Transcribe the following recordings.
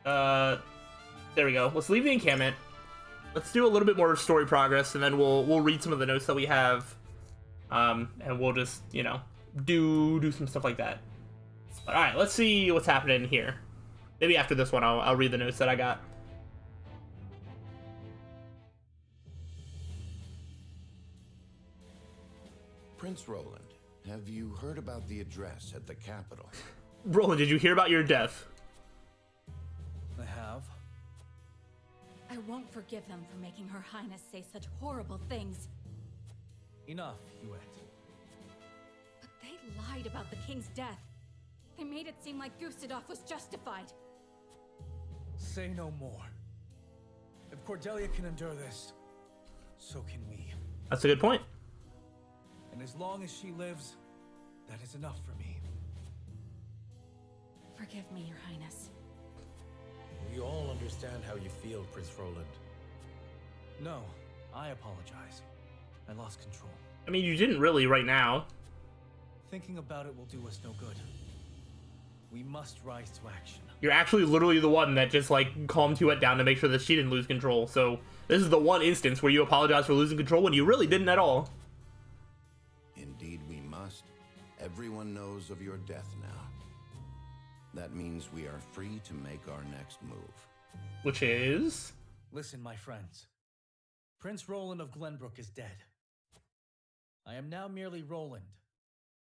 There we go. Let's leave the encampment. Let's do a little bit more story progress, and then we'll read some of the notes that we have, and we'll just, you know, do some stuff like that. All right, let's see what's happening here. Maybe after this one, I'll read the notes that I got. Prince Roland, have you heard about the address at the capital? Roland, did you hear about your death? I have. I won't forgive them for making Her Highness say such horrible things. Enough, Hewitt. But they lied about the king's death. They made it seem like Gustave was justified. Say no more. If Cordelia can endure this, so can we. That's a good point. And as long as she lives, that is enough for me. Forgive me, Your Highness. We all understand how you feel, Prince Roland. No, I apologize. I lost control. I mean, you didn't really right now. Thinking about it will do us no good. We must rise to action. You're actually literally the one that just, like, calmed Hewitt down to make sure that she didn't lose control. So this is the one instance where you apologize for losing control when you really didn't at all. Indeed we must. Everyone knows of your death now. That means we are free to make our next move. Which is? Listen, my friends. Prince Roland of Glenbrook is dead. I am now merely Roland,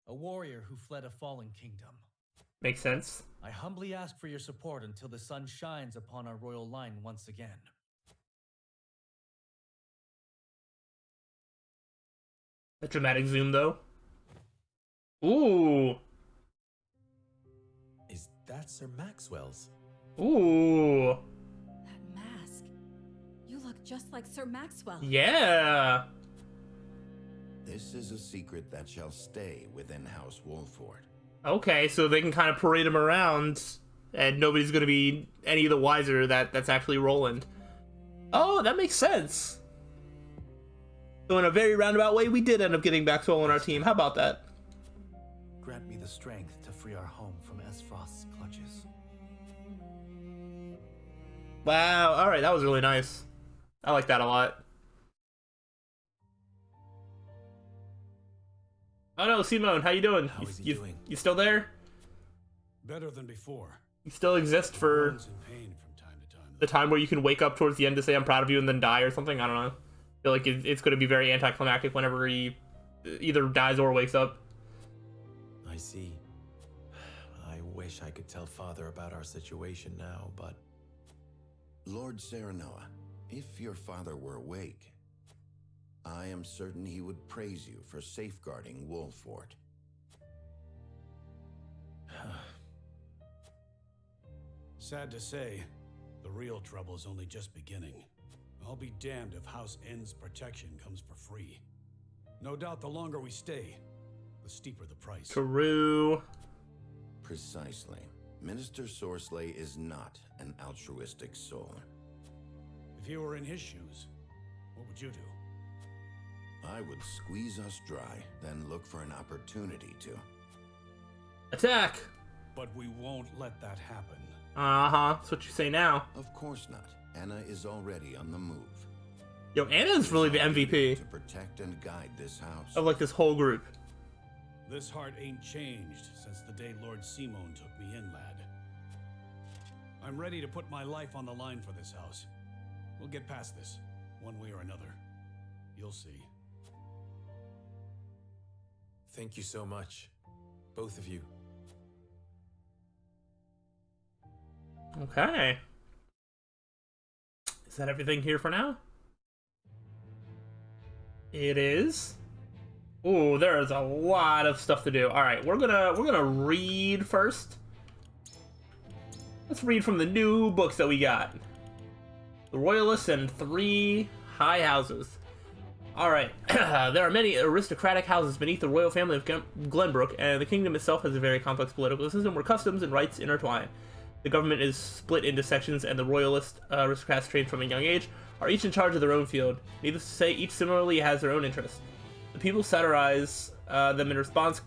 a warrior who fled a fallen kingdom. Makes sense. I humbly ask for your support until the sun shines upon our royal line once again. A dramatic zoom, though. Ooh. Is that Sir Maxwell's? Ooh. That mask. You look just like Sir Maxwell. Yeah. This is a secret that shall stay within House Wolford. Okay, so they can kind of parade him around, and nobody's going to be any the wiser that that's actually Roland. Oh, that makes sense. So in a very roundabout way, we did end up getting Maxwell on our team. How about that? Grant me the strength to free our home from Esfrost's clutches. Wow, alright, that was really nice. I like that a lot. Oh no, Simone, how you doing? How is he doing? You still there? Better than before. You still exist for Roland's in pain from time to time. the time where you can wake up towards the end to say I'm proud of you and then die or something? I don't know. I feel like it's going to be very anticlimactic whenever he either dies or wakes up. I see. I wish I could tell Father about our situation now, but... Lord Serenoa, if your father were awake, I am certain he would praise you for safeguarding Wolford. Sad to say, the real trouble is only just beginning. I'll be damned if House N's protection comes for free. No doubt the longer we stay, the steeper the price. True. Precisely. Minister Sorsley is not an altruistic soul. If you were in his shoes, what would you do? I would squeeze us dry, then look for an opportunity to. Attack! But we won't let that happen. Uh-huh, that's what you say now. Of course not. Anna is already on the move. Yo, Anna's really the MVP To protect and guide this house. of, like, this whole group. This heart ain't changed since the day Lord Simone took me in, lad. I'm ready to put my life on the line for this house. We'll get past this, one way or another. You'll see. Thank you so much. Both of you. Okay. Is that everything here for now? It is. Ooh, there is a lot of stuff to do. All right, we're gonna read first. Let's read from the new books that we got. The Royalists and Three High Houses. All right, there are many aristocratic houses beneath the royal family of Glenbrook, and the kingdom itself has a very complex political system where customs and rights intertwine. The government is split into sections, and the royalist aristocrats trained from a young age are each in charge of their own field. Needless to say, each similarly has their own interests. The people satirize them in response,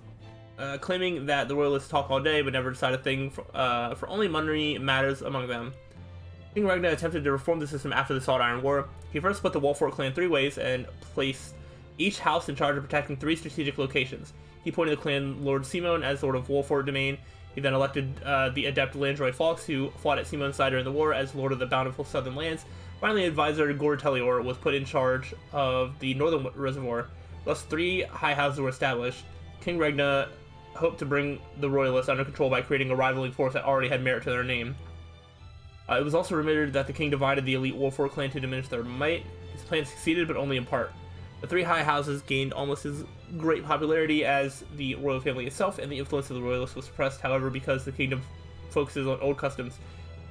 claiming that the royalists talk all day but never decide a thing for only money matters among them. King Ragnar attempted to reform the system after the Salt Iron War. He first split the Wolfort clan 3 ways and placed each house in charge of protecting 3 strategic locations. He appointed the clan Lord Simon as Lord of Wolfort Domain. He then elected the adept Landroy Fawkes, who fought at Simon's side during the war, as Lord of the Bountiful Southern Lands. Finally, advisor Gord Tellior was put in charge of the Northern Reservoir. Thus, 3 high houses were established. King Ragnar hoped to bring the royalists under control by creating a rivaling force that already had merit to their name. It was also rumored that the king divided the elite Wolfort clan to diminish their might. His plan succeeded, but only in part. The 3 high houses gained almost as great popularity as the royal family itself, and the influence of the royalists was suppressed, however, because the kingdom focuses on old customs,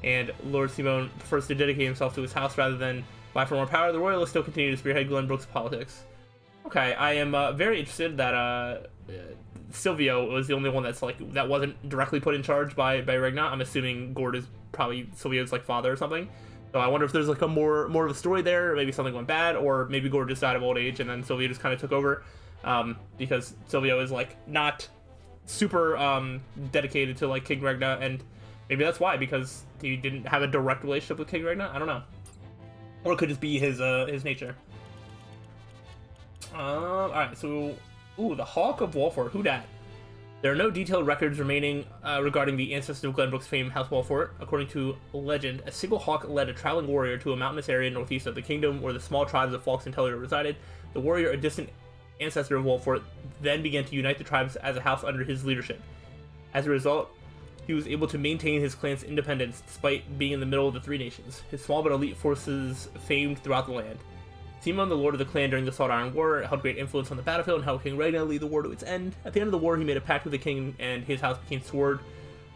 and Lord Simon prefers to dedicate himself to his house rather than vie for more power. The royalists still continue to spearhead Glenbrook's politics. Okay, I am very interested that Silvio was the only one that wasn't directly put in charge by Ragnar. I'm assuming Gord is probably Silvio's father or something. So I wonder if there's a more of a story there, or maybe something went bad, or maybe Gord just died of old age and then Silvio just kind of took over, because Silvio is not super dedicated to King Ragnar, and maybe that's why, because he didn't have a direct relationship with King Ragnar. I don't know, or it could just be his nature. All right, so the Hawk of Wolfort, who dat? There are no detailed records remaining regarding the ancestors of Glenbrook's famed House Wolfort. According to legend, a single hawk led a traveling warrior to a mountainous area northeast of the kingdom where the small tribes of Fawkes and Tellier resided. The warrior, a distant ancestor of Wolfort, then began to unite the tribes as a house under his leadership. As a result, he was able to maintain his clan's independence despite being in the middle of the 3 nations. His small but elite forces famed throughout the land. Simon, the lord of the clan during the Salt Iron War, held great influence on the battlefield and helped King Ragnar lead the war to its end. At the end of the war, he made a pact with the king, and his house became sword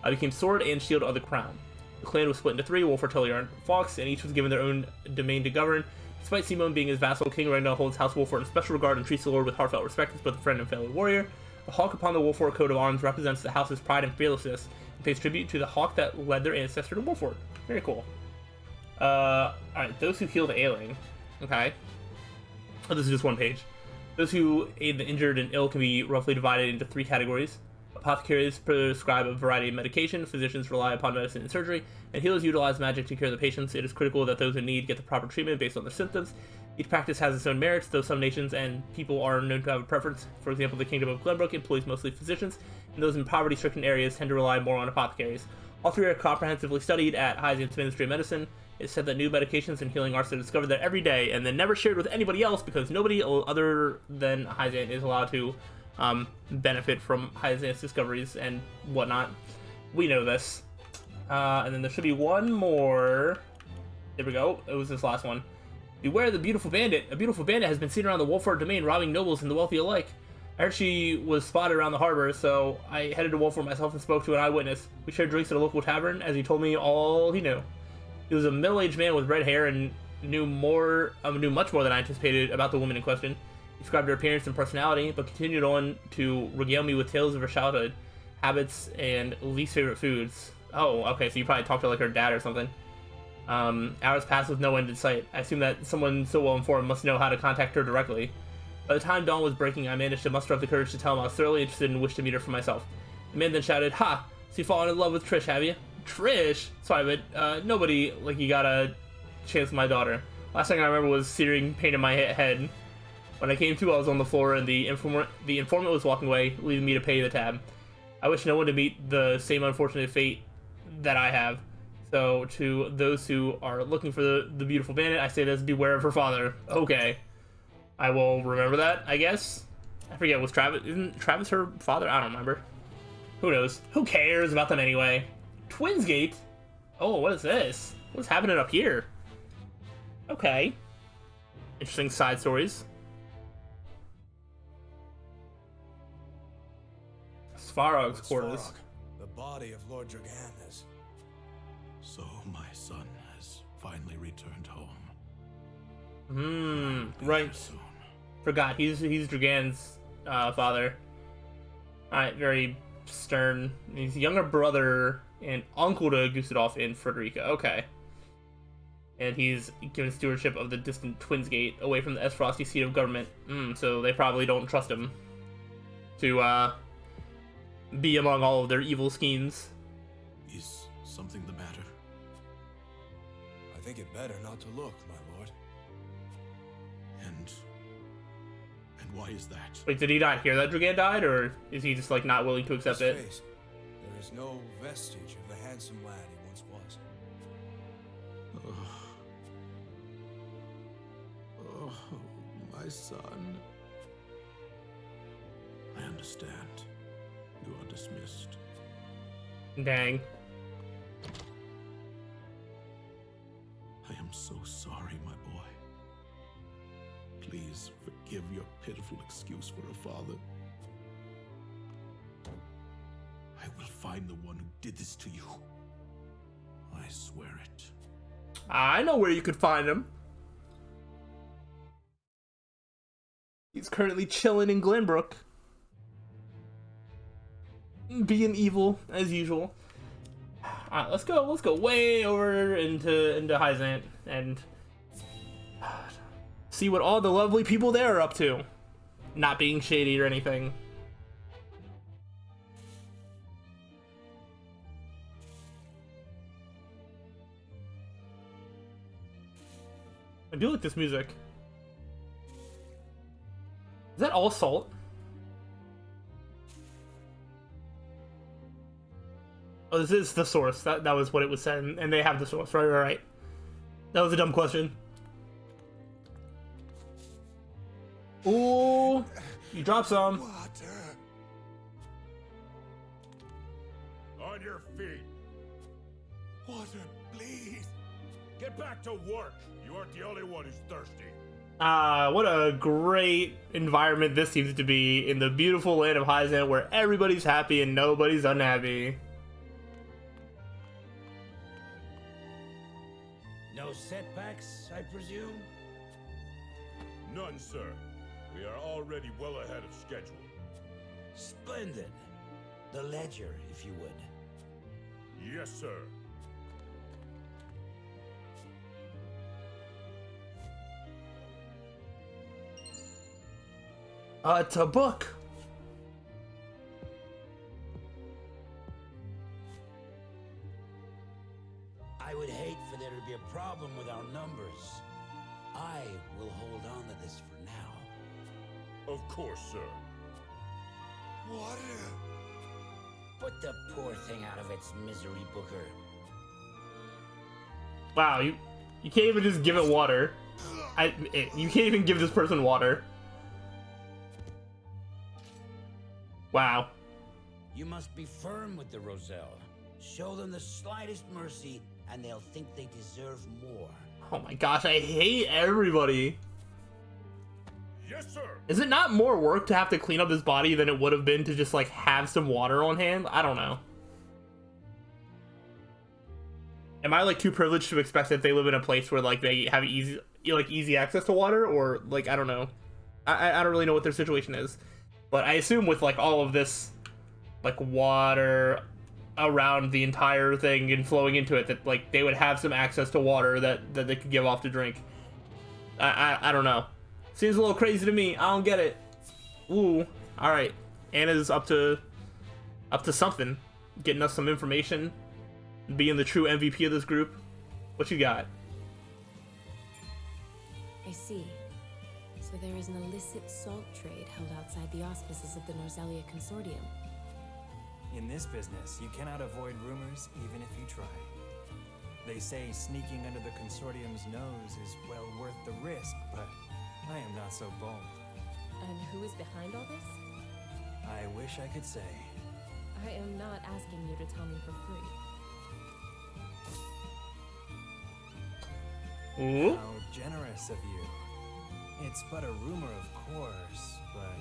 and shield of the crown. The clan was split into 3, Wolfort, Tellier, and Fawkes, and each was given their own domain to govern. Despite Simon being his vassal, King Ragnar holds House Wolfort in special regard and treats the lord with heartfelt respect as both a friend and fellow warrior. The hawk upon the Wolfort coat of arms represents the house's pride and fearlessness, and pays tribute to the hawk that led their ancestor to Wolfort. Very cool. Alright, those who heal the ailing. Okay. Oh, this is just one page. Those who aid the injured and ill can be roughly divided into 3 categories. Apothecaries prescribe a variety of medication, physicians rely upon medicine and surgery, and healers utilize magic to cure the patients. It is critical that those in need get the proper treatment based on their symptoms. Each practice has its own merits, though some nations and people are known to have a preference. For example, the Kingdom of Glenbrook employs mostly physicians, and those in poverty-stricken areas tend to rely more on apothecaries. All 3 are comprehensively studied at Hyzian's Ministry of Medicine. It's said that new medications and healing arts are discovered there every day, and then never shared with anybody else, because nobody other than Hyzian is allowed to benefit from Hyzian's discoveries and whatnot. We know this. And then there should be one more. There we go. It was this last one. Beware the beautiful bandit. A beautiful bandit has been seen around the Wolfort domain, robbing nobles and the wealthy alike. I heard she was spotted around the harbor, so I headed to Wolfort myself and spoke to an eyewitness. We shared drinks at a local tavern, as he told me all he knew. He was a middle-aged man with red hair and knew much more than I anticipated about the woman in question. He described her appearance and personality, but continued on to regale me with tales of her childhood, habits, and least favorite foods. Oh, okay, so you probably talked to her dad or something. Hours passed with no end in sight. I assume that someone so well informed must know how to contact her directly. By the time dawn was breaking, I managed to muster up the courage to tell him I was thoroughly interested and wished to meet her for myself. The man then shouted, "Ha! So you fallen in love with Trish, have you?" Trish? Sorry, but nobody you got a chance with my daughter. Last thing I remember was searing pain in my head. When I came to, I was on the floor, and the informant was walking away, leaving me to pay the tab. I wish no one to meet the same unfortunate fate that I have. So, to those who are looking for the beautiful bandit, I say this: beware of her father. Okay. I will remember that, I guess. I forget, isn't Travis her father? I don't remember. Who knows? Who cares about them anyway? Twinsgate? Oh, what is this? What's happening up here? Okay. Interesting side stories. Svarog's quarters. Svarog, the body of Lord Dragan is... So my son has finally returned home. Right. Soon. Forgot, he's Dragan's father. Alright, very stern. He's younger brother and uncle to Gustave and Frederica. Okay. And he's given stewardship of the distant Twinsgate away from the Esfrosty seat of government. So they probably don't trust him to be among all of their evil schemes. Is something the matter? I think it better not to look, my lord. And why is that? Wait, did he not hear that Dragan died, or is he just like not willing to accept His it? face, there is no vestige of the handsome lad he once was. Oh, my son. I understand. You are dismissed. Dang. I am so sorry, my boy. Please forgive your pitiful excuse for a father. I will find the one who did this to you. I swear it. I know where you could find him. He's currently chilling in Glenbrook. Being evil, as usual. Alright, let's go way over into Hyzant and see what all the lovely people there are up to. Not being shady or anything. I do like this music. Is that all salt? Oh, this is the source. That was what it was said, and they have the source. Right. That was a dumb question. Ooh, you dropped some. Water. On your feet. Water, please. Get back to work. You aren't the only one who's thirsty. What a great environment this seems to be in the beautiful land of Hyzant, where everybody's happy and nobody's unhappy. No setbacks, I presume? None, sir. We are already well ahead of schedule. Splendid. The ledger, if you would. Yes, sir. It's a book. I would hate for there to be a problem with our numbers. I will hold on to this for now. Of course, sir. Water. Put the poor thing out of its misery, Booker. Wow, you can't even just give it water. You can't even give this person water. Wow. You must be firm with the Roselle. Show them the slightest mercy, and they'll think they deserve more. Oh my gosh, I hate everybody. Yes, sir. Is it not more work to have to clean up his body than it would have been to just like have some water on hand? I don't know. Am I like too privileged to expect that they live in a place where like they have easy access to water, or like I don't know. I don't really know what their situation is, but I assume with like all of this like water around the entire thing and flowing into it, that like they would have some access to water that they could give off to drink. I don't know. Seems a little crazy to me. I don't get it. Ooh. All right. Anna's up to something, getting us some information, being the true MVP of this group. What you got? I see. So there is an illicit salt trade held outside the auspices of the Norzelia Consortium. In this business, you cannot avoid rumors even if you try. They say sneaking under the Consortium's nose is well worth the risk, but I am not so bold. And who is behind all this? I wish I could say. I am not asking you to tell me for free. Ooh. How generous of you. It's but a rumor, of course, but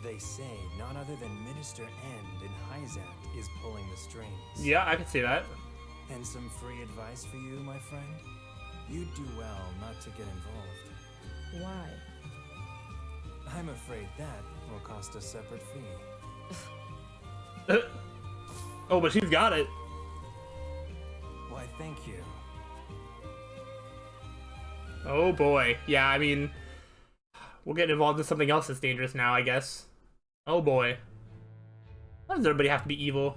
they say none other than Minister End in Hyzant is pulling the strings. Yeah, I can see that. And some free advice for you, my friend? You'd do well not to get involved. Why? I'm afraid that will cost a separate fee. Oh, but she's got it. Why, thank you. Oh boy. Yeah, I mean, we're getting involved in something else that's dangerous now, I guess. Oh boy. Why does everybody have to be evil?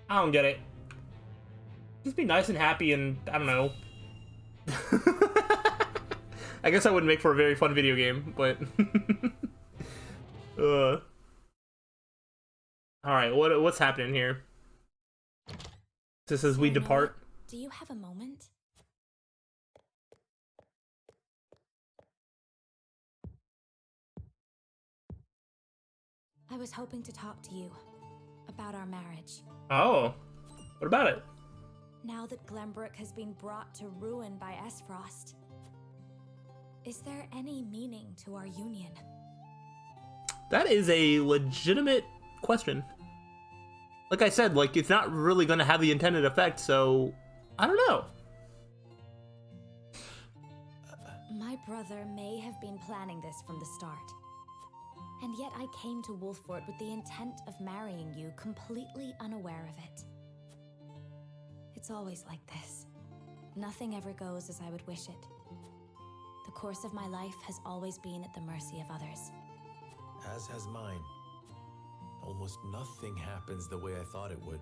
I don't get it. Just be nice and happy and, I don't know, I guess that would make for a very fun video game, but all right, what's happening here? Just as we depart. Do you have a moment? I was hoping to talk to you about our marriage. Oh, what about it? Now that Glenbrook has been brought to ruin by Esfrost, is there any meaning to our union? That is a legitimate question. Like I said, like, it's not really going to have the intended effect, so I don't know. My brother may have been planning this from the start. And yet I came to Wolffort with the intent of marrying you, completely unaware of it. It's always like this. Nothing ever goes as I would wish it. The course of my life has always been at the mercy of others. As has mine. Almost nothing happens the way I thought it would.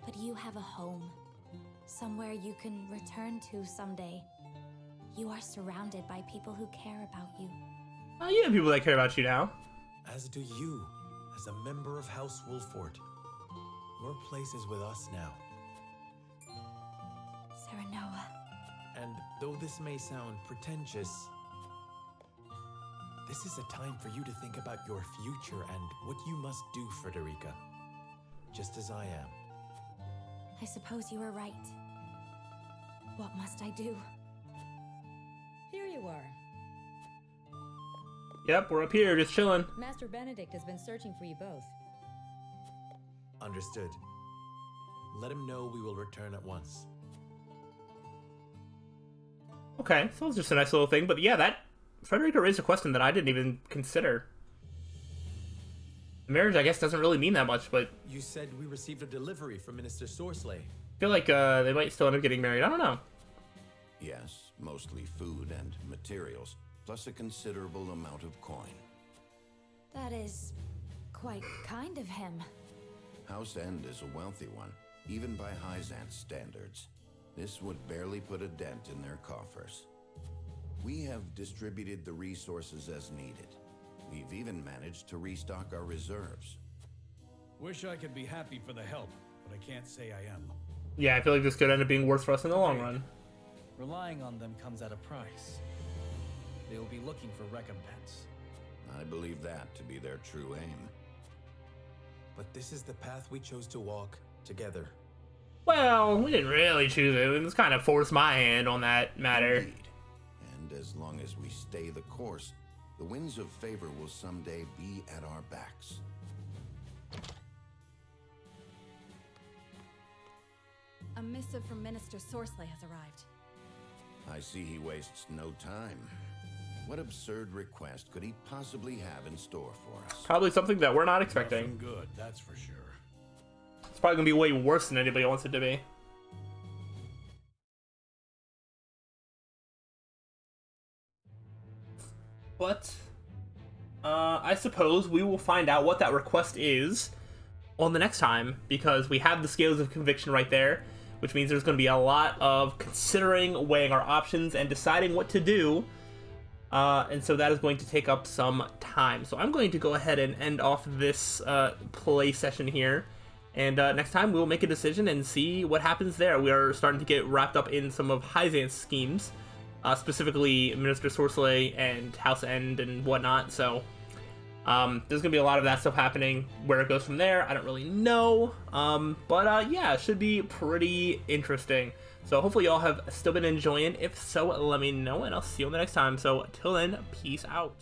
But you have a home. Somewhere you can return to someday. You are surrounded by people who care about you. Oh, you have people that care about you now. As do you, as a member of House Wolffort. Your place is with us now. Serenoa. And though this may sound pretentious, this is a time for you to think about your future and what you must do, Frederica. Just as I am. I suppose you are right. What must I do? Here you are. Yep, we're up here, just chilling. Master Benedict has been searching for you both. Understood. Let him know we will return at once. Okay, so it's just a nice little thing, but yeah, that Frederica raised a question that I didn't even consider. Marriage, I guess, doesn't really mean that much, but You said we received a delivery from Minister Sorsley. I feel like they might still end up getting married. I don't know. Yes, mostly food and materials, plus a considerable amount of coin. That is quite kind of him. House End is a wealthy one, even by Hyzant's standards. This would barely put a dent in their coffers. We have distributed the resources as needed. We've even managed to restock our reserves. Wish I could be happy for the help, but I can't say I am. Yeah, I feel like this could end up being worse for us in the long run. Relying on them comes at a price. They will be looking for recompense. I believe that to be their true aim. But this is the path we chose to walk together. Well, we didn't really choose it. It was kind of forced my hand on that matter. Indeed. And as long as we stay the course, the winds of favor will someday be at our backs. A missive from Minister Sorsley has arrived. I see he wastes no time. What absurd request could he possibly have in store for us? Probably something that we're not expecting. Nothing good, that's for sure. It's probably going to be way worse than anybody wants it to be. But, I suppose we will find out what that request is on the next time, because we have the scales of conviction right there, which means there's going to be a lot of considering, weighing our options, and deciding what to do. And so that is going to take up some time. So I'm going to go ahead and end off this play session here. And next time we'll make a decision and see what happens there. We are starting to get wrapped up in some of Hyzant's schemes, specifically Minister Sorsley and House End and whatnot. So there's going to be a lot of that stuff happening. Where it goes from there, I don't really know. But yeah, it should be pretty interesting. So hopefully y'all have still been enjoying. If so, let me know, and I'll see you on the next time. So till then, peace out.